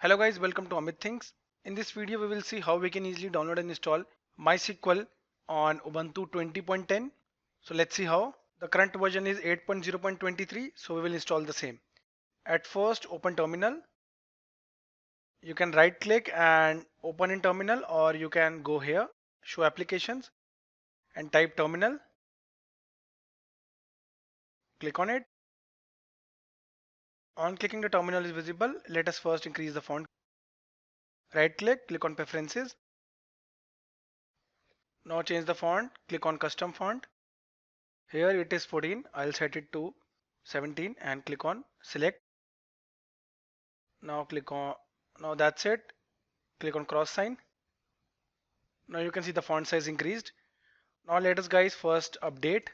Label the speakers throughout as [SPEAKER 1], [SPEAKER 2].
[SPEAKER 1] Hello guys, welcome to Amit Things. In this video we will see how we can easily download and install MySQL on Ubuntu 20.10. So let's see how. The current version is 8.0.23, so we will install the same. At first open terminal. You can right click and open in terminal, or you can go here, show applications, and type terminal. Click on it. On clicking, the terminal is visible. Let us first increase the font. Right click on preferences. Now change the font, click on custom font. Here it is 14. I'll set it to 17 and click on select. Now now that's it. Click on cross sign. Now you can see the font size increased. Now let us guys first update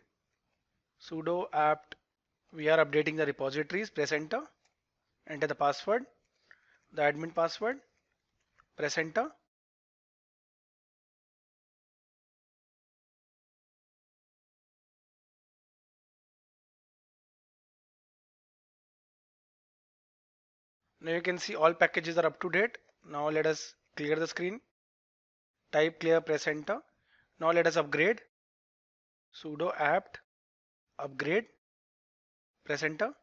[SPEAKER 1] sudo apt. We are updating the repositories. Press enter. Enter the password, the admin password. Press enter. Now you can see all packages are up to date. Now let us clear the screen. Type clear, press enter. Now let us upgrade. Sudo apt upgrade. Press enter.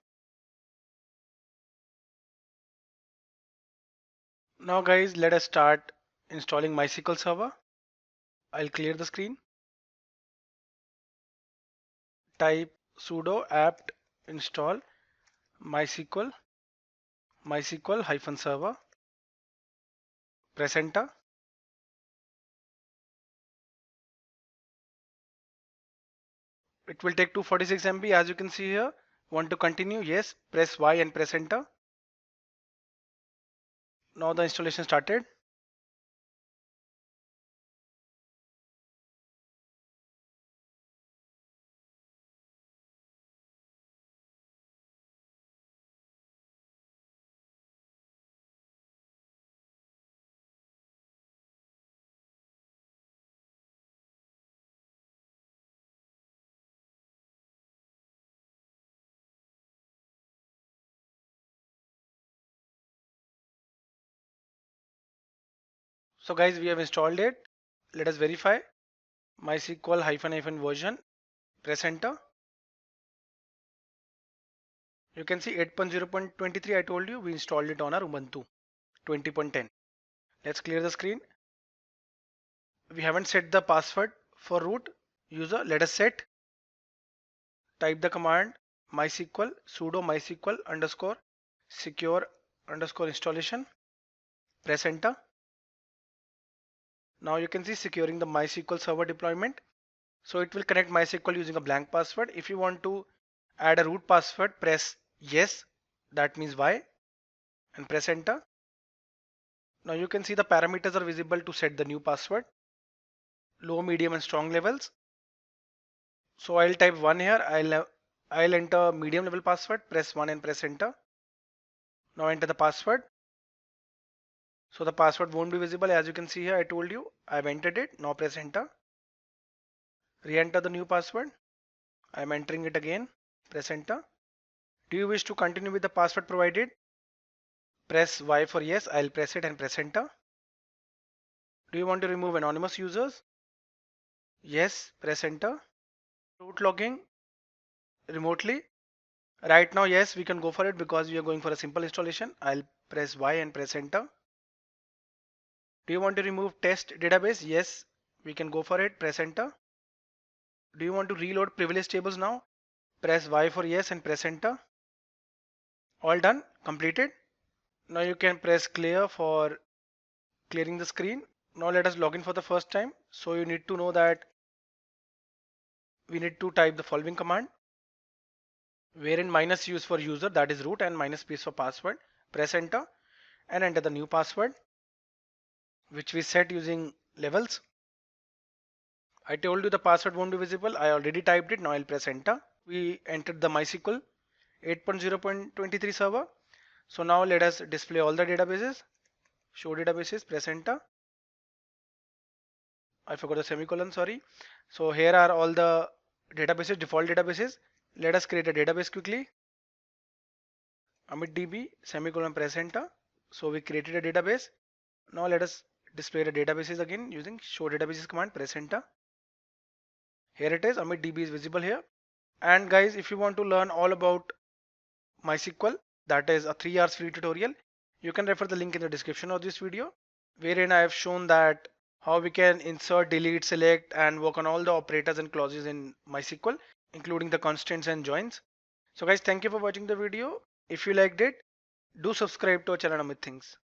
[SPEAKER 1] Now guys, let us start installing MySQL server. I'll clear the screen. Type sudo apt install mysql-server. Press enter. It will take 246 MB as you can see here. Want to continue? Yes. Press Y and press enter. Now the installation started. So guys, we have installed it. Let us verify. MySQL version. Press enter. You can see 8.0.23. I told you we installed it on our Ubuntu 20.10. Let's clear the screen. We haven't set the password for root user. Let us set. Type the command mysql sudo mysql underscore secure underscore installation. Press enter. Now you can see securing the MySQL server deployment. So it will connect MySQL using a blank password. If you want to add a root password, press yes, that means Y, and press enter. Now you can see the parameters are visible to set the new password. Low, medium and strong levels. So I'll type 1 here. I'll enter medium level password. Press 1 and press enter. Now enter the password. So the password won't be visible as you can see here. I told you I've entered it. Now press enter. Re-enter the new password. I'm entering it again. Press enter. Do you wish to continue with the password provided? Press Y for yes. I'll press it and press enter. Do you want to remove anonymous users? Yes. Press enter. Root logging remotely. Right now, yes, we can go for it because we are going for a simple installation. I'll press Y and press enter. Do you want to remove test database? Yes, we can go for it. Press enter. Do you want to reload privilege tables now? Press Y for yes and press enter. All done. Completed. Now you can press clear for clearing the screen. Now let us log in for the first time. So you need to know that we need to type the following command, wherein minus use for user, that is root, and minus space for password. Press enter and enter the new password, which we set using levels. I told you the password won't be visible. I already typed it. Now I'll press enter. We entered the MySQL 8.0.23 server. So now let us display all the databases. Show databases. Press enter. I forgot the semicolon, sorry. So here are all the databases, default databases. Let us create a database quickly. Amit DB, semicolon, press enter. So we created a database. Now let us display the databases again using show databases command. Press enter. Here it is. Amit DB is visible here. And guys, if you want to learn all about MySQL, that is a 3 hours free tutorial, you can refer the link in the description of this video, wherein I have shown that how we can insert, delete, select, and work on all the operators and clauses in MySQL, including the constants and joins. So guys, thank you for watching the video. If you liked it, do subscribe to our channel Amit Things.